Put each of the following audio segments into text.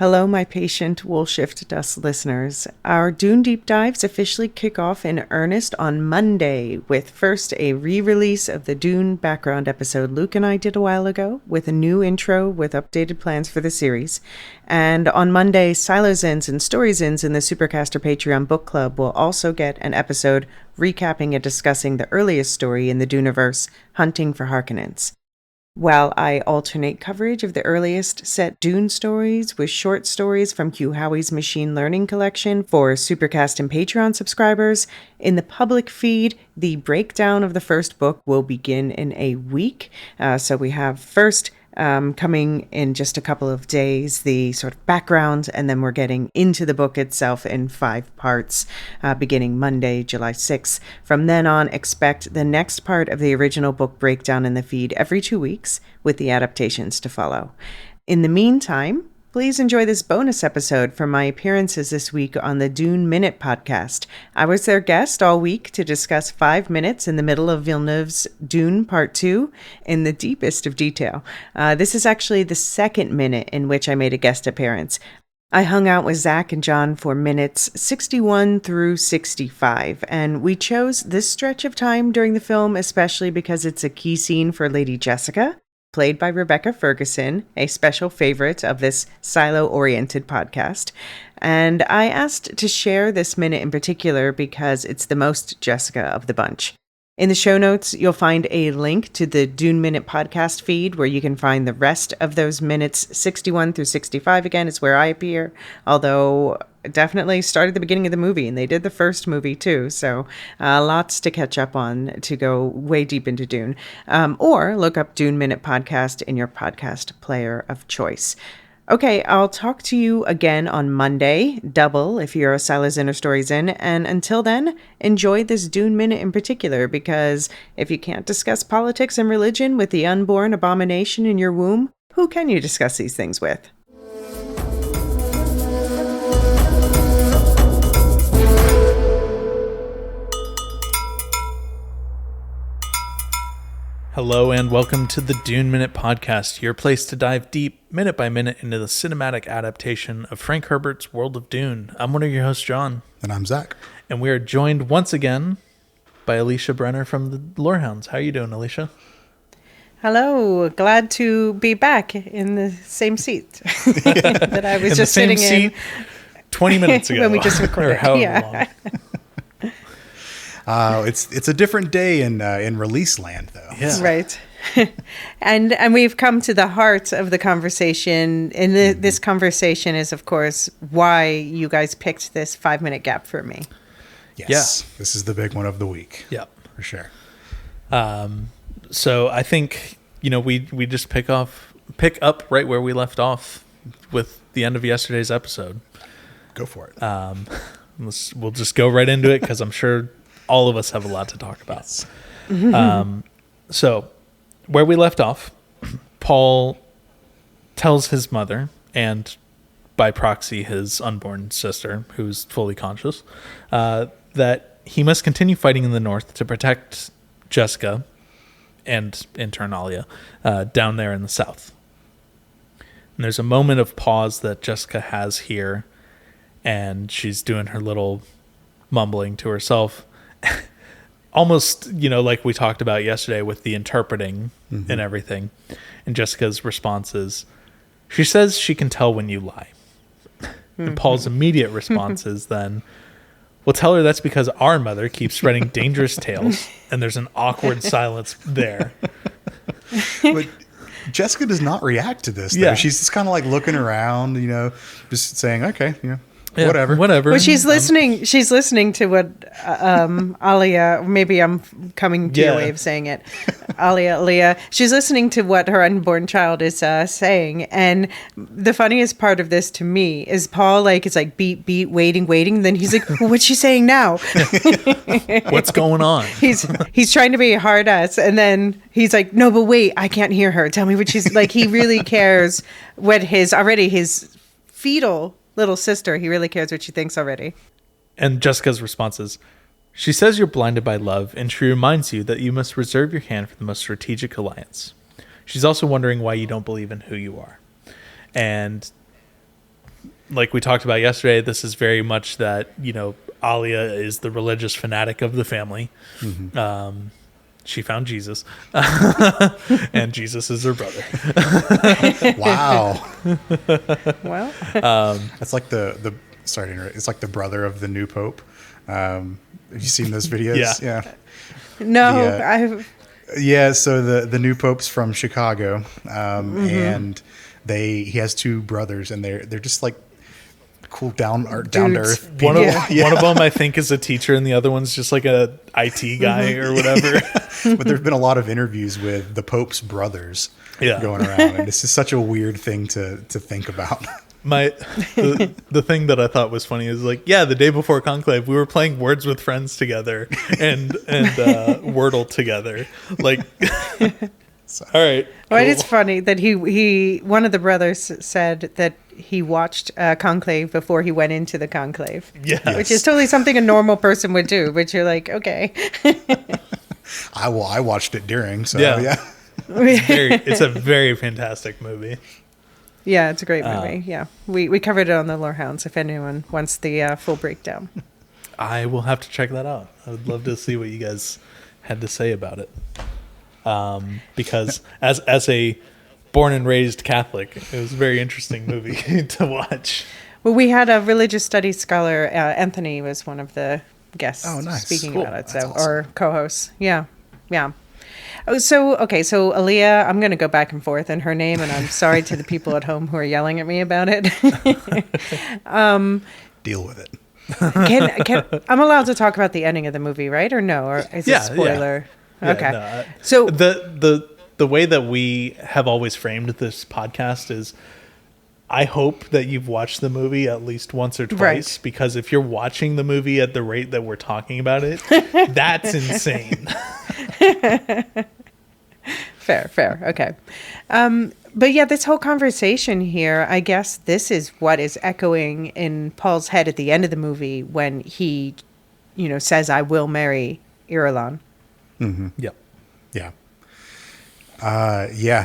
Hello, my patient wool shift dust listeners. Our Dune Deep Dives officially kick off in earnest on Monday, with first a re-release of the Dune background episode Luke and I did a while ago, with a new intro with updated plans for the series. And on Monday, Silozins and Storyzins in the Supercaster Patreon book club will also get an episode recapping and discussing the earliest story in the Duneverse, Hunting for Harkonnens. While I alternate coverage of the earliest set Dune stories with short stories from Hugh Howey's machine learning collection for Supercast and Patreon subscribers, in the public feed, the breakdown of the first book will begin in a week. So we have first coming in just a couple of days, the sort of background, and then we're getting into the book itself in 5 parts, beginning Monday, July 6th. From then on, expect the next part of the original book breakdown in the feed every 2 weeks, with the adaptations to follow. In the meantime, please enjoy this bonus episode from my appearances this week on the Dune Minute Podcast. I was their guest all week to discuss 5 minutes in the middle of Villeneuve's Dune Part 2 in the deepest of detail. This is actually the second minute in which I made a guest appearance. I hung out with Zach and John for minutes 61 through 65, and we chose this stretch of time during the film especially because it's a key scene for Lady Jessica, played by Rebecca Fergusson, a special favorite of this silo-oriented podcast. And I asked to share this minute in particular because it's the most Jessica of the bunch. In the show notes, you'll find a link to the Dune Minute podcast feed where you can find the rest of those minutes 61 through 65. Again, is where I appear, although definitely started the beginning of the movie, and they did the first movie too, so lots to catch up on to go way deep into Dune. Or look up Dune Minute Podcast in your podcast player of choice. Okay, I'll talk to you again on Monday, double if you're a Silozin or Storyzin, and until then, enjoy this Dune Minute in particular, because if you can't discuss politics and religion with the unborn abomination in your womb, who can you discuss these things with? Hello and welcome to the Dune Minute Podcast, your place to dive deep, minute by minute, into the cinematic adaptation of Frank Herbert's World of Dune. I'm one of your hosts, John. And I'm Zach. And we are joined once again by Elysia Brenner from the Lorehounds. How are you doing, Elysia? Hello, glad to be back in the same seat that I was just sitting in 20 minutes ago. When we just recorded. Or however long. It's a different day in release land, though. Yeah. Right. and we've come to the heart of the conversation. And this conversation is, of course, why you guys picked this 5-minute gap for me. Yes. Yeah. This is the big one of the week. Yep. For sure. So I think, we just pick up right where we left off with the end of yesterday's episode. Go for it. We'll just go right into it because I'm sure all of us have a lot to talk about. Yes. So where we left off, Paul tells his mother, and by proxy his unborn sister, who's fully conscious, that he must continue fighting in the north to protect Jessica and in turn Alia down there in the south. And there's a moment of pause that Jessica has here, and she's doing her little mumbling to herself. Almost, like we talked about yesterday with the interpreting and everything. And Jessica's response is, she says she can tell when you lie. And Paul's immediate response is then, well, tell her that's because our mother keeps spreading dangerous tales. And there's an awkward silence there. But Jessica does not react to this, though. Yeah. She's just kind of like looking around, just saying, okay, Yeah, whatever. Well, she's listening. She's listening to what Alia. Maybe I'm coming to your way of saying it. Alia. She's listening to what her unborn child is saying, and the funniest part of this to me is Paul is like beat, waiting. And then he's like, well, "What's she saying now? What's going on?" He's trying to be a hard ass, and then he's like, "No, but wait, I can't hear her. Tell me what she's like." He really cares what his fetal little sister, he really cares what she thinks already. And Jessica's response is, she says you're blinded by love, and she reminds you that you must reserve your hand for the most strategic alliance. She's also wondering why you don't believe in who you are. And like we talked about yesterday, this is very much that, Alia is the religious fanatic of the family. Mm-hmm. She found Jesus, and Jesus is her brother. Wow. Well, that's like sorry to interrupt, it's like the brother of the new pope. Have you seen those videos? Yeah. No, Yeah, so the new pope's from Chicago, and he has two brothers, and they're just like cool down to earth people. One of them I think is a teacher, and the other one's just like a IT guy or whatever. But there's been a lot of interviews with the pope's brothers going around, and this is such a weird thing to think about. The thing that I thought was funny is like, the day before Conclave, we were playing Words with Friends together and Wordle together. Like, all right. Well, cool. It's funny that he one of the brothers said that he watched Conclave before he went into the Conclave. Yeah. Which is totally something a normal person would do, but you're like, okay. I watched it during, so yeah. It's a very fantastic movie. Yeah, it's a great movie. Yeah, we covered it on the Lorehounds. If anyone wants the full breakdown, I will have to check that out. I would love to see what you guys had to say about it. Because as a born and raised Catholic, it was a very interesting movie to watch. Well, we had a religious studies scholar. Anthony was one of the guests speaking about it. That's awesome. Or co-hosts. Yeah. Oh, so Aaliyah, I'm going to go back and forth in her name, and I'm sorry to the people at home who are yelling at me about it. Deal with it. I'm allowed to talk about the ending of the movie, right? Or no? Or is it a spoiler? Yeah, okay. No, so the way that we have always framed this podcast is, I hope that you've watched the movie at least once or twice, because if you're watching the movie at the rate that we're talking about it, that's insane. Fair. Okay. But yeah, this whole conversation here, I guess this is what is echoing in Paul's head at the end of the movie when he, says, I will marry Irulan. Mm-hmm. Yep. Yeah.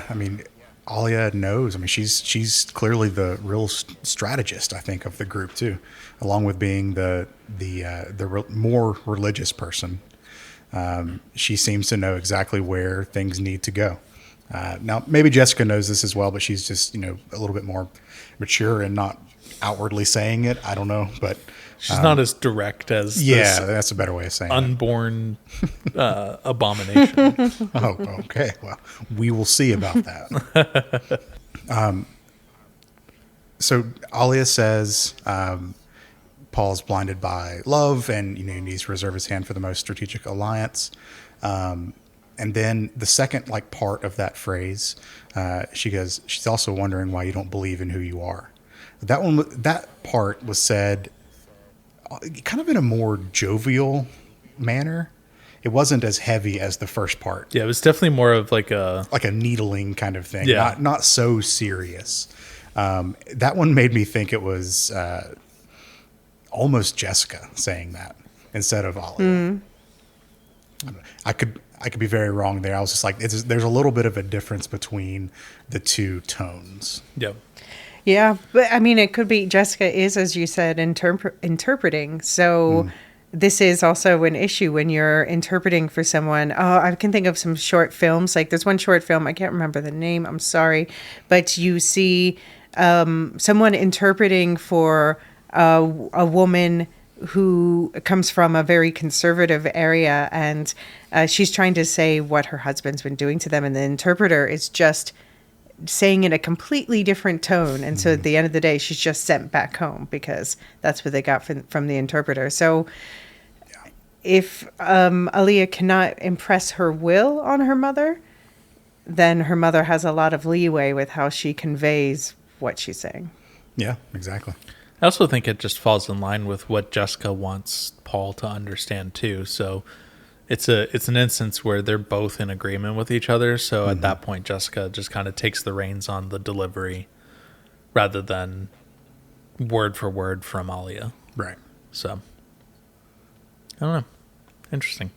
I mean, Alia knows. I mean, she's clearly the real strategist, I think, of the group too, along with being the more religious person. She seems to know exactly where things need to go. Now, maybe Jessica knows this as well, but she's just a little bit more mature and not outwardly saying it. I don't know, but she's not as direct as that's a better way of saying unborn abomination. Oh, okay. Well, we will see about that. So Alia says Paul's blinded by love, and he needs to reserve his hand for the most strategic alliance. And then the second part of that phrase, she goes, she's also wondering why you don't believe in who you are. That part was said kind of in a more jovial manner. It wasn't as heavy as the first part. Yeah, it was definitely more of like a needling kind of thing. Yeah. Not so serious. That one made me think it was almost Jessica saying that instead of Ollie. Mm. I could be very wrong there. I was just like, there's a little bit of a difference between the two tones. Yep. Yeah, but I mean, it could be Jessica is, as you said, interpreting. So this is also an issue when you're interpreting for someone. Oh, I can think of some short films. Like there's one short film, I can't remember the name, I'm sorry. But you see someone interpreting for a woman who comes from a very conservative area, and she's trying to say what her husband's been doing to them, and the interpreter is just saying in a completely different tone. And so at the end of the day, she's just sent back home because that's what they got from the interpreter. So if Aaliyah cannot impress her will on her mother, then her mother has a lot of leeway with how she conveys what she's saying. Yeah, exactly. I also think it just falls in line with what Jessica wants Paul to understand too. So it's an instance where they're both in agreement with each other. So at that point, Jessica just kind of takes the reins on the delivery rather than word for word from Alia. Right. So I don't know. Interesting.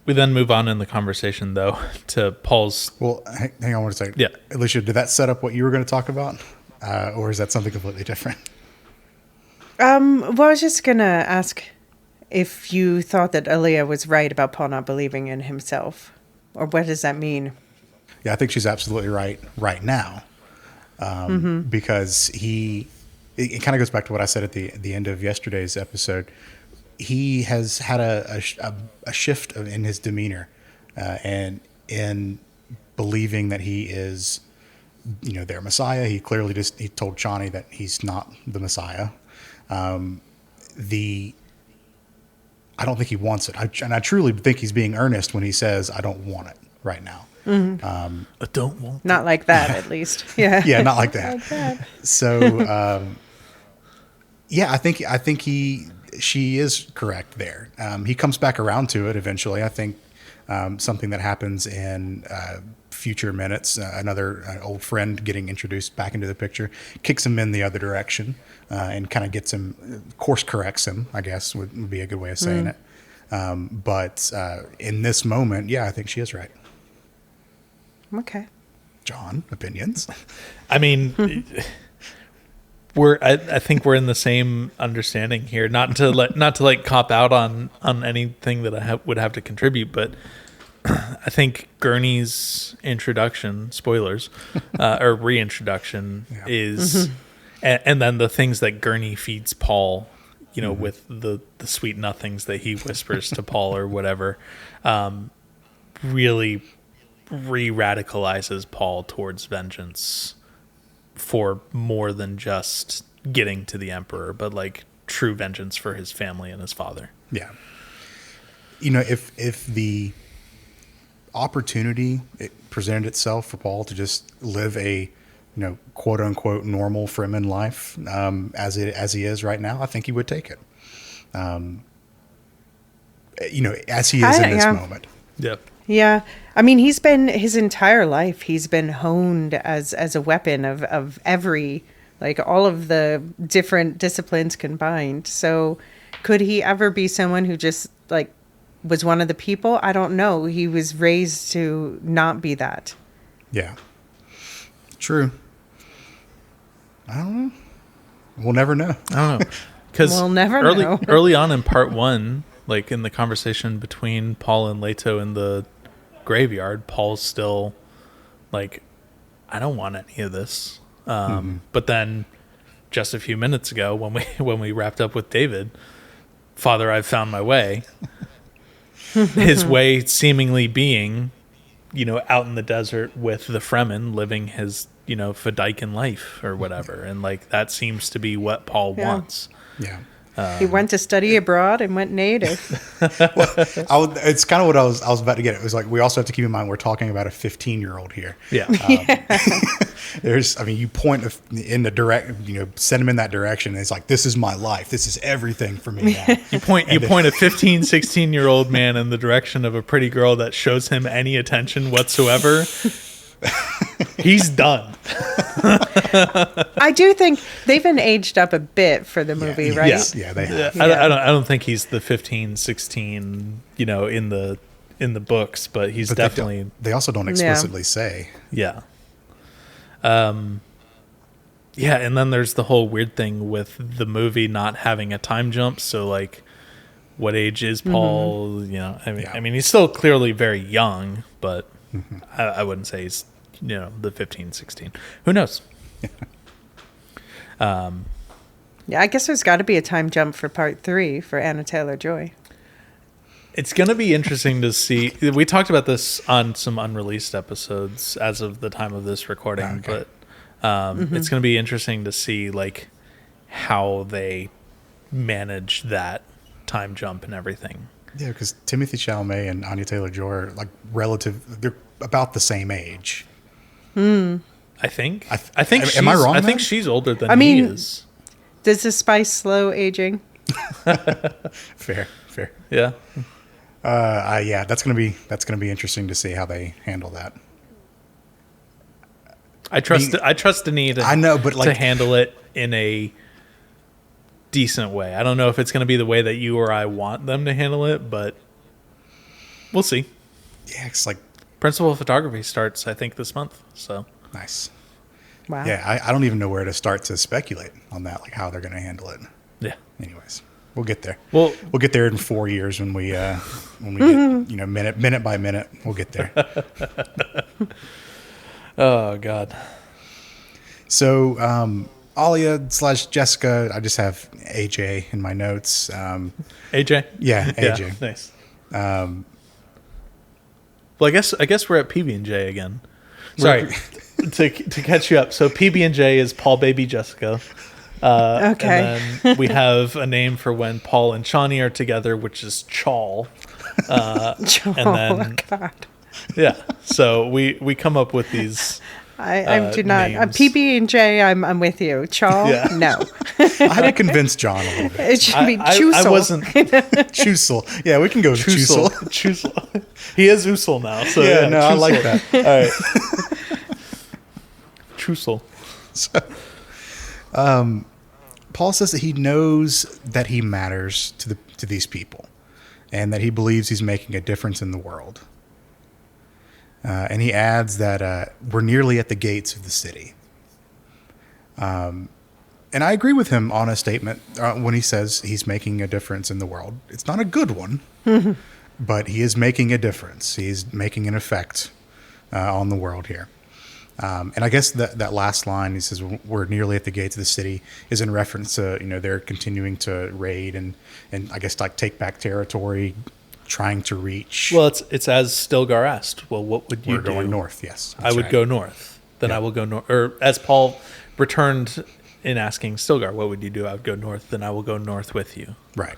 We then move on in the conversation, though, to Paul's. Well, hang on one second. Yeah. Elysia, did that set up what you were going to talk about? Or is that something completely different? Well, I was just going to ask if you thought that Aaliyah was right about Paul not believing in himself, or what does that mean? Yeah, I think she's absolutely right now. Because it kind of goes back to what I said at the end of yesterday's episode. He has had a shift in his demeanor, and in believing that he is, their Messiah. He clearly he told Chani that he's not the Messiah. I don't think he wants it. And I truly think he's being earnest when he says, I don't want it right now. I don't want Not like that, at least. Yeah. Yeah, not like that. Like that. So, yeah, I think she is correct there. He comes back around to it eventually. I think something that happens in future minutes, another old friend getting introduced back into the picture, kicks him in the other direction and kind of gets him, course corrects him, I guess would be a good way of saying it. But in this moment, yeah, I think she is right. Okay. John, opinions? I mean, I think we're in the same understanding here. Not to cop out on anything that I would have to contribute, but I think Gurney's introduction, spoilers, or reintroduction is, and then the things that Gurney feeds Paul, with the sweet nothings that he whispers to Paul or whatever, really re-radicalizes Paul towards vengeance for more than just getting to the emperor, but like true vengeance for his family and his father. Yeah. If the opportunity presented itself for Paul to just live a, quote unquote normal Fremen life, as he is right now, I think he would take it. As he is in this moment. Yep. Yeah. I mean, he's been his entire life, he's been honed as a weapon of every, like all of the different disciplines combined. So could he ever be someone who just like was one of the people? I don't know. He was raised to not be that. Yeah. True. I don't know. We'll never know. I don't know. Because we'll never know. Early on in part one, like in the conversation between Paul and Leto in the graveyard, Paul's still like, I don't want any of this. But then just a few minutes ago when we wrapped up with David, Father, I've found my way. His way seemingly being, out in the desert with the Fremen, living his, Fedaykin life or whatever. And like, that seems to be what Paul wants. Yeah. He went to study abroad and went native. It's kind of what I was about to get. It was like, we also have to keep in mind we're talking about a 15-year-old here. Yeah. You point in the direct, send him in that direction. And it's like, this is my life. This is everything for me now. You point a 15, 16-year-old man in the direction of a pretty girl that shows him any attention whatsoever. He's done. I do think they've been aged up a bit for the movie, right? Yeah, they have. I don't think he's the 15, 16, in the books, but he's definitely. They also don't explicitly say. Yeah. Yeah, and then there's the whole weird thing with the movie not having a time jump. So, like, what age is Paul? I mean, he's still clearly very young, but I wouldn't say he's, the 15, 16. Who knows? Yeah, I guess there's got to be a time jump for part 3 for Anna Taylor-Joy. It's going to be interesting to see. We talked about this on some unreleased episodes as of the time of this recording, but it's going to be interesting to see like how they manage that time jump and everything. Yeah, because Timothy Chalamet and Anya Taylor-Joy are like they're about the same age. I think. I think. Am I wrong? I think she's older than he is. Does the spice slow aging? Fair. Yeah. Yeah, that's gonna be interesting to see how they handle that. I trust Denis I know, but to handle it in a decent way. I don't know if it's going to be the way that you or I want them to handle it, but we'll see. Yeah, it's like Principal photography starts, I think, this month. So nice. Wow. Yeah, I don't even know where to start to speculate on that, like how they're going to handle it. yeah. Anyways, we'll get there. Well, We'll get there in 4 years when we get, minute by minute. We'll get there. oh God. So, Alia / Jessica, I just have AJ in my notes. AJ. Yeah, AJ. Yeah, nice. Well, I guess we're at PB&J again. Sorry, to catch you up. So PB&J is Paul, Baby, Jessica. Okay. And then we have a name for when Paul and Shawnee are together, which is Chawl. And then, God. yeah. So we come up with these. I do not. Names. PB&J, I'm with you. Chaw, Yeah. no. I had to convince John a little bit. It should be I Chusel. wasn't. Chusel. Yeah, we can go with Chusel. Chusel. He is Usel now. So Yeah, no, I Chusel. like that. All right. Chusel. Paul says that he knows that he matters to these people, and that he believes he's making a difference in the world. And he adds that we're nearly at the gates of the city. And I agree with him on a statement when he says he's making a difference in the world. It's not a good one, but he is making a difference. He's making an effect on the world here. And I guess that last line, he says, we're nearly at the gates of the city, is in reference to, they're continuing to raid and I guess like take back territory, trying to reach. Well, it's as Stilgar asked. Well, what would you We're do? going north, yes. I would go north. Then I will go north. Or as Paul returned in asking Stilgar, what would you do? I would go north. Then I will go north with you. Right.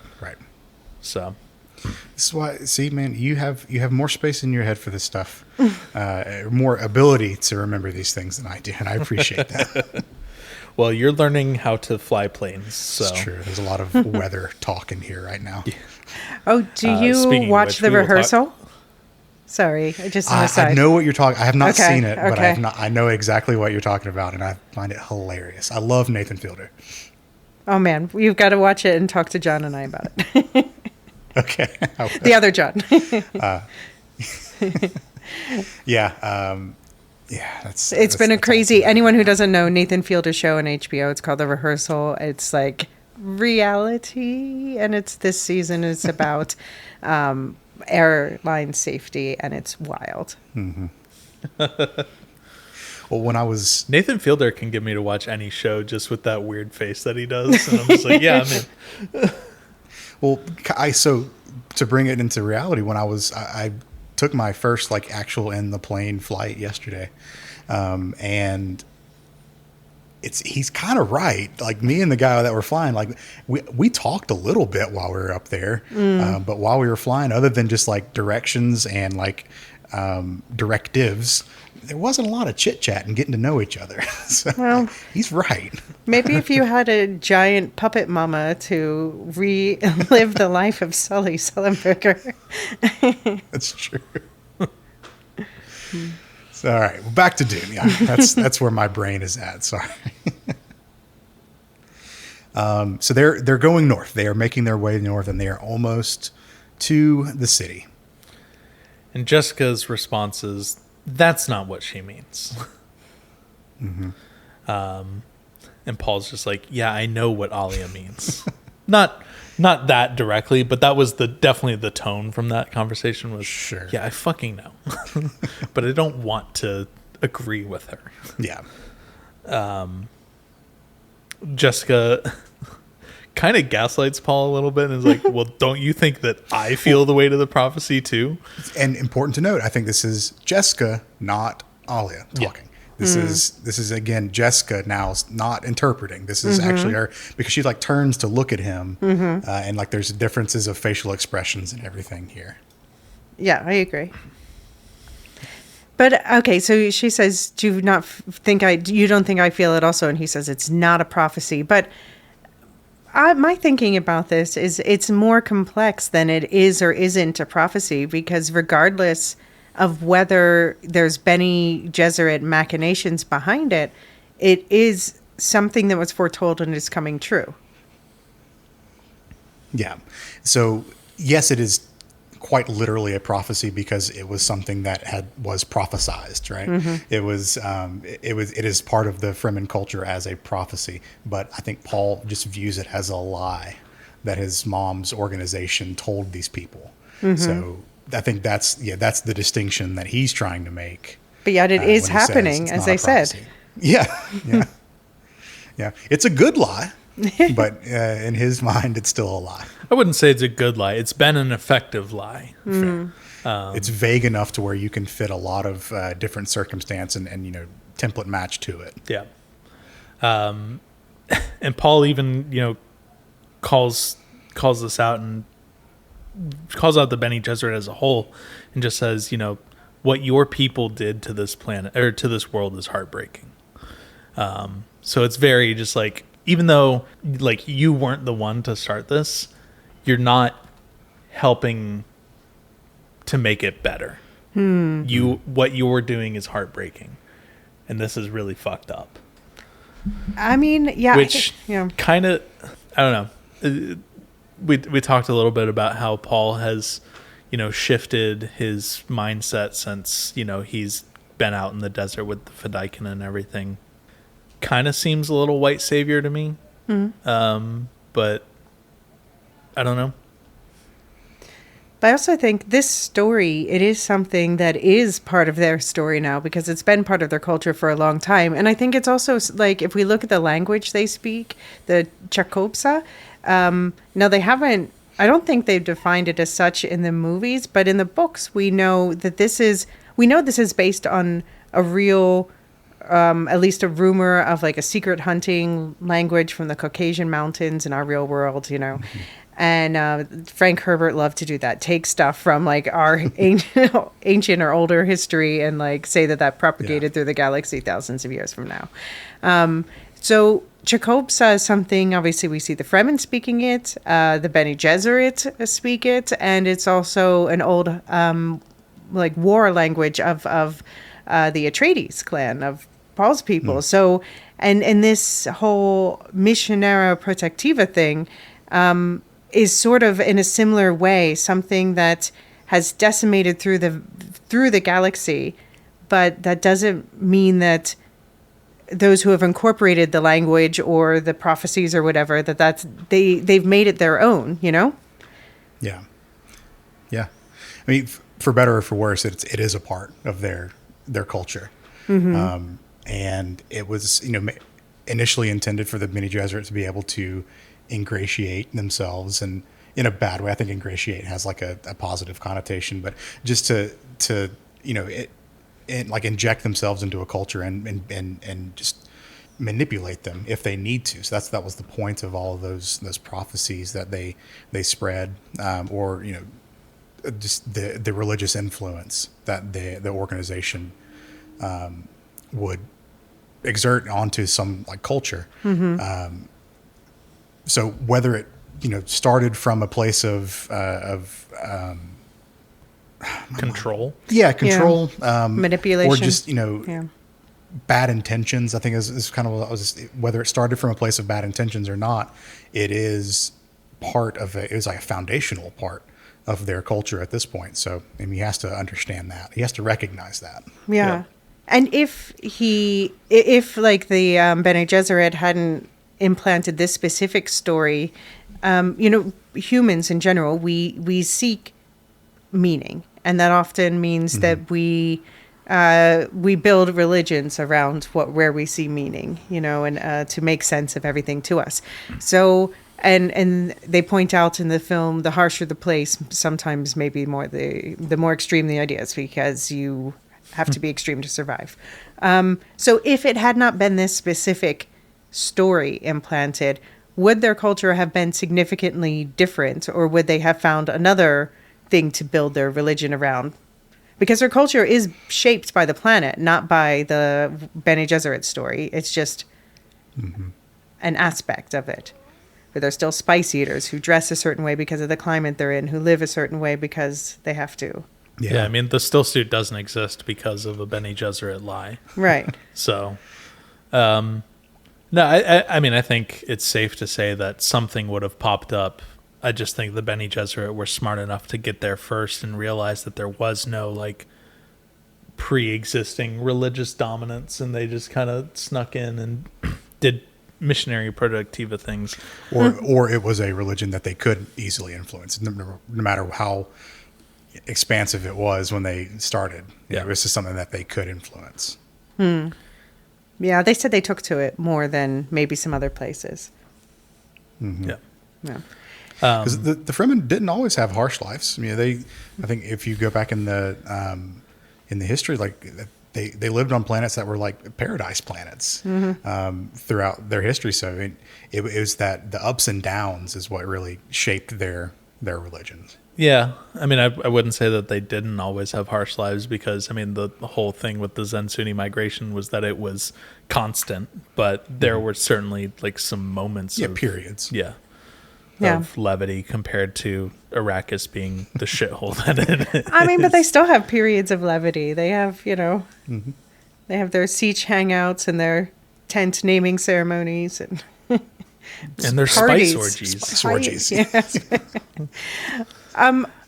So This is why, see, man, you have more space in your head for this stuff, more ability to remember these things than I do, and I appreciate that. well, you're learning how to fly planes. So It's true. There's a lot of weather talk in here right now. Oh, do you speaking of watch which, the we will talk- rehearsal? Sorry, just an I aside. know what you're talking. I have not Okay, seen it, but okay. I know exactly what you're talking about, and I find it hilarious. I love Nathan Fielder. Oh, man, you've got to watch it and talk to John and I about it. Okay. The other John. Yeah. That's. It's been a that's crazy. awesome. Anyone who doesn't know Nathan Fielder's show on HBO, it's called The Rehearsal. It's like reality, and it's this season is about airline safety, and it's wild. Well, when I was Nathan Fielder can get me to watch any show just with that weird face that he does, and I'm just like, yeah, I'm in. Well, so to bring it into reality, when I took my first like actual in the plane flight yesterday, and he's kind of right. Like me and the guy that were flying, like we talked a little bit while we were up there, but while we were flying, other than just like directions and like directives, there wasn't a lot of chit chat and getting to know each other. So Well, he's right. maybe if you had a giant puppet mama to relive the life of Sully Sullenberger. That's true. So, all right, well, back to Dune. Yeah, that's where my brain is at. Sorry. So they're going north. They are making their way north, and they are almost to the city. And Jessica's response is, that's not what she means. And Paul's just like, yeah, I know what Alia means. not that directly, but that was definitely the tone from that conversation was, Sure. yeah, I fucking know. But I don't want to agree with her. Yeah. Jessica kind of gaslights Paul a little bit and is like, well, don't you think that I feel the weight of the prophecy too? And important to note, I think this is Jessica, not Alia talking. This is again Jessica now not interpreting. This is actually her, because she like turns to look at him, and like there's differences of facial expressions and everything here. Yeah, I agree. But okay, so she says, "Do you not think you don't think I feel it also?" And he says, "It's not a prophecy." But my thinking about this is it's more complex than it is or isn't a prophecy, because regardless of whether there's Bene Gesserit machinations behind it, it is something that was foretold and is coming true. Yeah. So yes, it is quite literally a prophecy because it was something that was prophesized, right? It is part of the Fremen culture as a prophecy, but I think Paul just views it as a lie that his mom's organization told these people. So I think that's the distinction that he's trying to make. But yet it is happening, as they said. Yeah. It's a good lie, but in his mind, it's still a lie. I wouldn't say it's a good lie. It's been an effective lie. It's vague enough to where you can fit a lot of different circumstance and template match to it. Yeah. And Paul even, calls this out and calls out the Bene Gesserit as a whole and just says, what your people did to this planet or to this world is heartbreaking. So it's very just like, even though like you weren't the one to start this, you're not helping to make it better. What you're doing is heartbreaking, and this is really fucked up. I mean, yeah. Which kind of, I don't know. We talked a little bit about how Paul has, shifted his mindset since, he's been out in the desert with the Fedaykin and everything. Kind of seems a little white savior to me. But I don't know. But I also think this story, it is something that is part of their story now because it's been part of their culture for a long time. And I think it's also like, if we look at the language they speak, the Chakopsa, now they haven't, I don't think they've defined it as such in the movies, but in the books, we know this is based on a real, at least a rumor of like a secret hunting language from the Caucasian mountains in our real world, And Frank Herbert loved to do that. Take stuff from like our ancient or older history and like say that propagated through the galaxy thousands of years from now. So Chakopsa is something, obviously we see the Fremen speaking it, the Bene Gesserit speak it, and it's also an old like war language of the Atreides clan, of Paul's people. So, and this whole Missionera Protectiva thing, is sort of in a similar way something that has decimated through the galaxy, but that doesn't mean that those who have incorporated the language or the prophecies or whatever they've made it their own, Yeah. I mean, for better or for worse, it is a part of their culture, and it was initially intended for the Bene Gesserit to be able to ingratiate themselves, and in a bad way. I think ingratiate has like a positive connotation, but just to like inject themselves into a culture and just manipulate them if they need to. So that was the point of all of those prophecies that they spread, or just the religious influence that the organization would exert onto some like culture. So whether it started from a place of control, manipulation, or just bad intentions, I think is kind of what I was. Whether it started from a place of bad intentions or not, it is part of it. It was like a foundational part of their culture at this point. So he has to understand that. He has to recognize that. Yeah. And if like the Bene Gesserit hadn't implanted this specific story, humans in general, we seek meaning, and that often means that we build religions around where we see meaning, and to make sense of everything to us. So, and they point out in the film, the harsher the place, sometimes maybe more the more extreme the ideas, because you have to be extreme to survive. So if it had not been this specific story implanted, would their culture have been significantly different, or would they have found another thing to build their religion around? Because their culture is shaped by the planet, not by the Bene Gesserit story. It's just an aspect of it. But they're still spice eaters who dress a certain way because of the climate they're in, who live a certain way because they have to. Yeah, I mean, the still suit doesn't exist because of a Bene Gesserit lie. Right. So, no, I mean, I think it's safe to say that something would have popped up I just think the Bene Gesserit were smart enough to get there first and realize that there was no like pre-existing religious dominance, and they just kind of snuck in and did missionary productiva things. Or it was a religion that they could easily influence, no matter how expansive it was when they started. Yeah. It was just something that they could influence. Yeah, they said they took to it more than maybe some other places. Yeah. Yeah. Because the Fremen didn't always have harsh lives. I mean, I think if you go back in the history, like they lived on planets that were like paradise planets throughout their history. So it was that the ups and downs is what really shaped their religions. Yeah. I mean, I wouldn't say that they didn't always have harsh lives, because, I mean, the whole thing with the Zen Sunni migration was that it was constant, but there were certainly like some moments of periods. Yeah. Yeah. Of levity compared to Arrakis being the shithole that it is. I mean, but they still have periods of levity. They have, they have their siege hangouts and their tent naming ceremonies and their parties. spice orgies. Yes.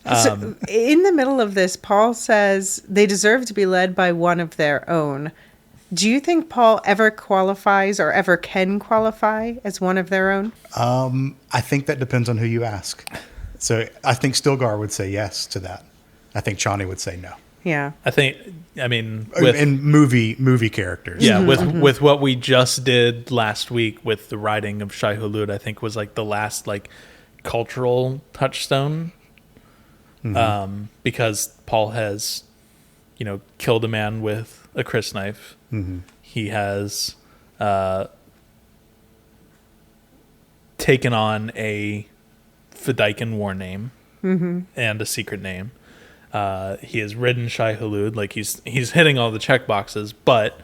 So in the middle of this, Paul says they deserve to be led by one of their own. Do you think Paul ever qualifies or ever can qualify as one of their own? I think that depends on who you ask. So I think Stilgar would say yes to that. I think Chani would say no. Yeah. I mean, in movie characters. Yeah, with what we just did last week with the writing of Shai Hulud, I think was like the last like cultural touchstone. Because Paul has, killed a man with a crysknife. He has taken on a Fedaykin war name and a secret name. He has ridden Shai Hulud, like he's hitting all the check boxes, but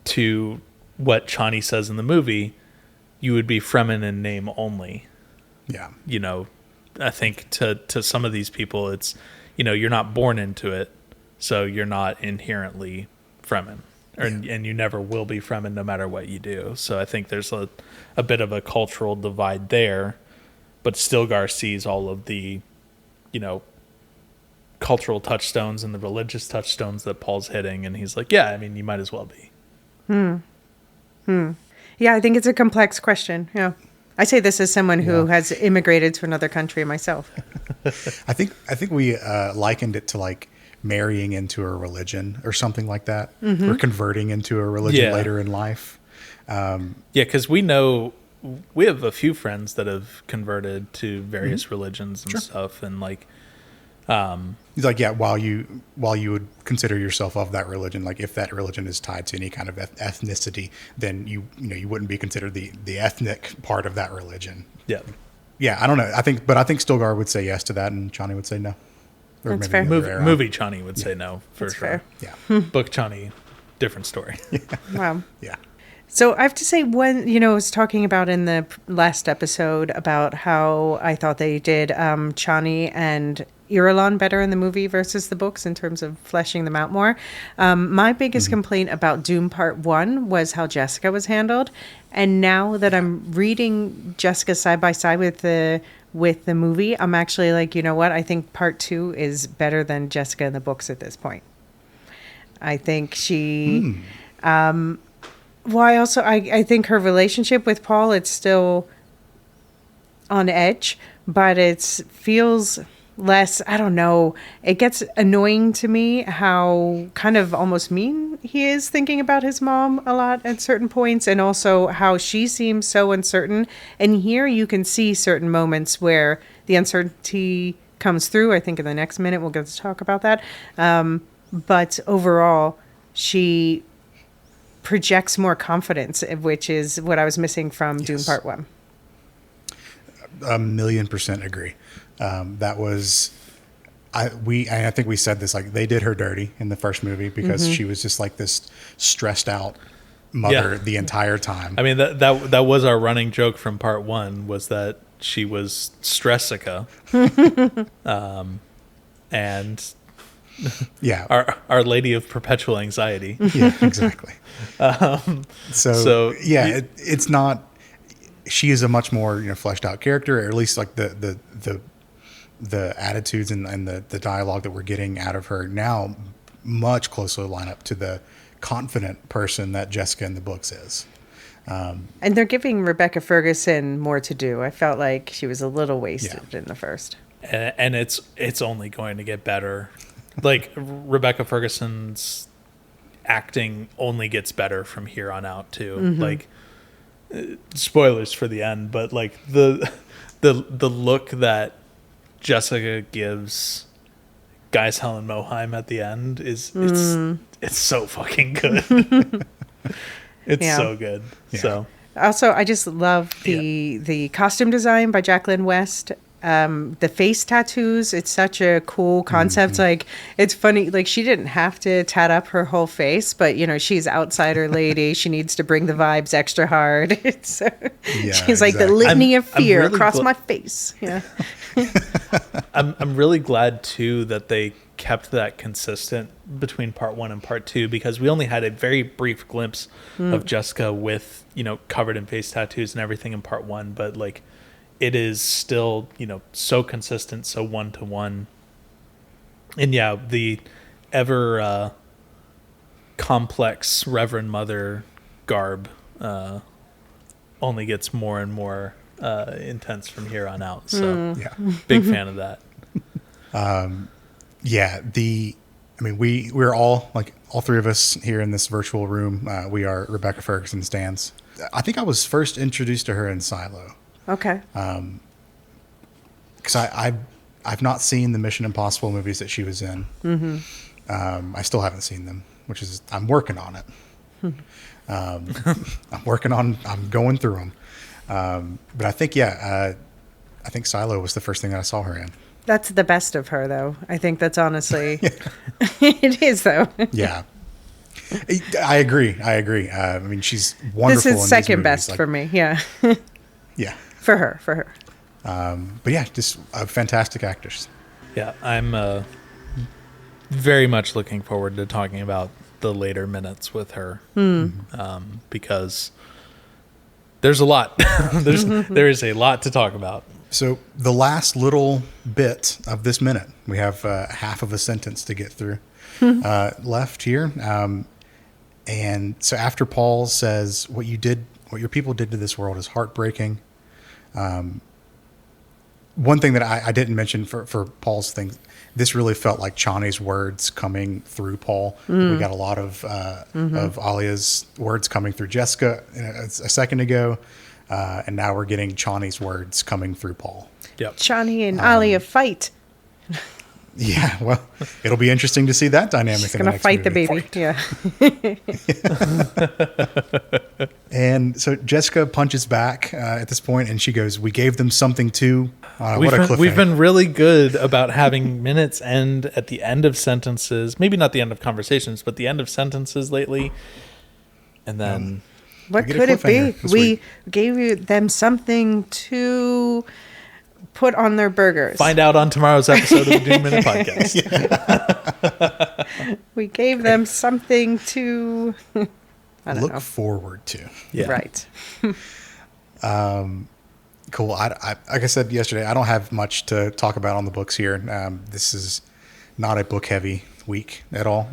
to what Chani says in the movie, you would be Fremen in name only. Yeah. I think to some of these people, it's, you're not born into it, so you're not inherently Fremen, and you never will be Fremen no matter what you do. So I think there's a bit of a cultural divide there, but Stilgar sees all of the, cultural touchstones and the religious touchstones that Paul's hitting, and he's like, yeah, I mean, you might as well be. Yeah, I think it's a complex question. Yeah. I say this as someone who has immigrated to another country myself. I think we likened it to like marrying into a religion or something like that, or converting into a religion later in life. Because we have a few friends that have converted to various religions and stuff, and like, he's like, while you would consider yourself of that religion, like if that religion is tied to any kind of ethnicity, then you wouldn't be considered the ethnic part of that religion. Yeah. I don't know. I think Stilgar would say yes to that, and Chani would say no. Or That's maybe fair. Movie Chani would say no for That's sure. fair. Yeah. Book Chani, different story. Wow. Yeah. So I have to say, when, I was talking about in the last episode about how I thought they did Chani and Irulan better in the movie versus the books in terms of fleshing them out more. My biggest complaint about Dune Part 1 was how Jessica was handled. And now that I'm reading Jessica side by side with the movie, I'm actually like, you know what? I think Part 2 is better than Jessica in the books at this point. I think she... Well, I think her relationship with Paul, it's still on edge, but it feels less, I don't know, it gets annoying to me how kind of almost mean he is thinking about his mom a lot at certain points, and also how she seems so uncertain. And here you can see certain moments where the uncertainty comes through. I think in the next minute we'll get to talk about that. But overall, she projects more confidence, which is what I was missing from Dune Part 1. 1,000,000% agree. That was, I think we said this, like they did her dirty in the first movie because she was just like this stressed out mother the entire time. I mean, that was our running joke from Part 1, was that she was Stressica. And Our Lady of Perpetual Anxiety. Yeah, exactly. So yeah, it's not. she is a much more fleshed out character, or at least like the attitudes and the dialogue that we're getting out of her now much closer line up to the confident person that Jessica in the books is. And they're giving Rebecca Fergusson more to do. I felt like she was a little wasted in the first. And it's only going to get better. Like, Rebecca Ferguson's acting only gets better from here on out too. Mm-hmm. Like, spoilers for the end, but like the look that Jessica gives Guys Helen Moheim at the end is it's so fucking good. It's so good. Yeah. So also, I just love the costume design by Jacqueline West. The face tattoos, it's such a cool concept. Mm-hmm. Like, it's funny, like, she didn't have to tat up her whole face, but she's outsider lady. She needs to bring the vibes extra hard. She's like the litany of fear really across my face. Yeah. I'm really glad too that they kept that consistent between part 1 and part 2, because we only had a very brief glimpse of Jessica with covered in face tattoos and everything in part 1, but like, it is still, so consistent, so one-to-one. And the ever complex Reverend Mother garb only gets more and more intense from here on out. So big fan of that. We're all, like, all three of us here in this virtual room, we are Rebecca Ferguson stans. I think I was first introduced to her in Silo. Okay. Because I've not seen the Mission Impossible movies that she was in. Mm-hmm. I still haven't seen them, which is, I'm working on it. I'm going through them. But I think, I think Silo was the first thing that I saw her in. That's the best of her, though. I think that's honestly, it is, though. Yeah. I agree. I mean, she's wonderful. This is second best for me. Yeah. Yeah. For her. But yeah, just a fantastic actress. Yeah, I'm very much looking forward to talking about the later minutes with her, because there's a lot. There is a lot to talk about. So the last little bit of this minute, we have half of a sentence to get through left here. And so after Paul says, what your people did to this world is heartbreaking. One thing that I didn't mention for Paul's thing, this really felt like Chani's words coming through Paul. We got a lot of Alia's words coming through Jessica a second ago. And now we're getting Chani's words coming through Paul. Yep. Chani and Alia fight. Yeah, well, it'll be interesting to see that dynamic. She's going to fight movie. The baby. Yeah. And so Jessica punches back at this point, and she goes, "We gave them something to." We've been really good about having minutes end at the end of sentences. Maybe not the end of conversations, but the end of sentences lately. And then, what could it be? We gave them something to put on their burgers. Find out on tomorrow's episode of the Dune Minute Podcast. We gave them something to look forward to. Yeah. Right. Cool. I like I said yesterday, I don't have much to talk about on the books here. This is not a book heavy week at all.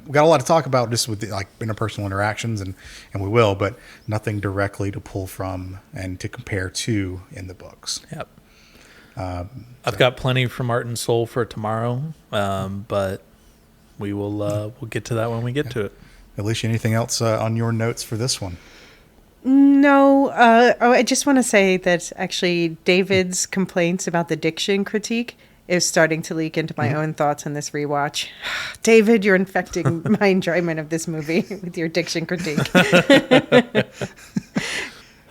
We got a lot to talk about just with like interpersonal interactions, and we will, but nothing directly to pull from and to compare to in the books. Yep. I've got plenty from Art and Soul for tomorrow, but we will we'll get to that when we get to it. Elysia, anything else on your notes for this one? No. I just want to say that actually David's complaints about the diction critique is starting to leak into my own thoughts on this rewatch. David, you're infecting my enjoyment of this movie with your diction critique.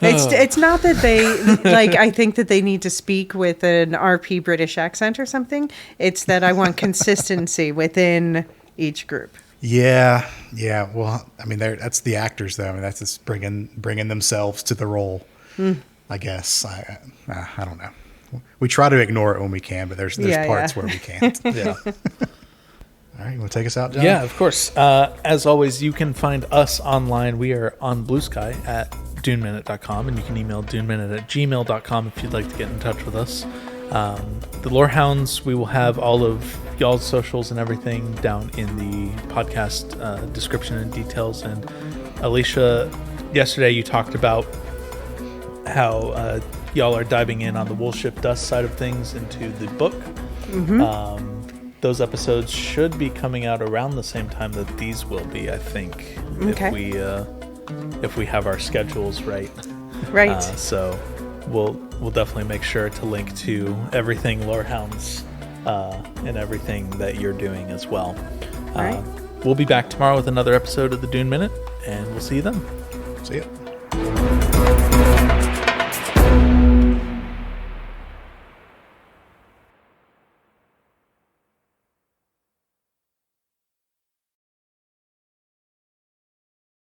It's not that they I think that they need to speak with an RP British accent or something. It's that I want consistency within each group. Yeah. Well, I mean, that's the actors, though. I mean, that's just bringing themselves to the role. I guess I don't know. We try to ignore it when we can, but there's parts where we can't. Yeah. All right, you want to take us out, John? Yeah, of course. As always, you can find us online. We are on Blue Sky at duneminute.com, and you can email duneminute@gmail.com if you'd like to get in touch with us. The Lorehounds, we will have all of y'all's socials and everything down in the podcast description and details. And Elysia, yesterday you talked about how y'all are diving in on the Woolship Dust side of things into the book. Those episodes should be coming out around the same time that these will be, I think, if we have our schedules right. Right. So we'll definitely make sure to link to everything Lorehounds and everything that you're doing as well. All right. We'll be back tomorrow with another episode of the Dune Minute, and we'll see you then. See ya.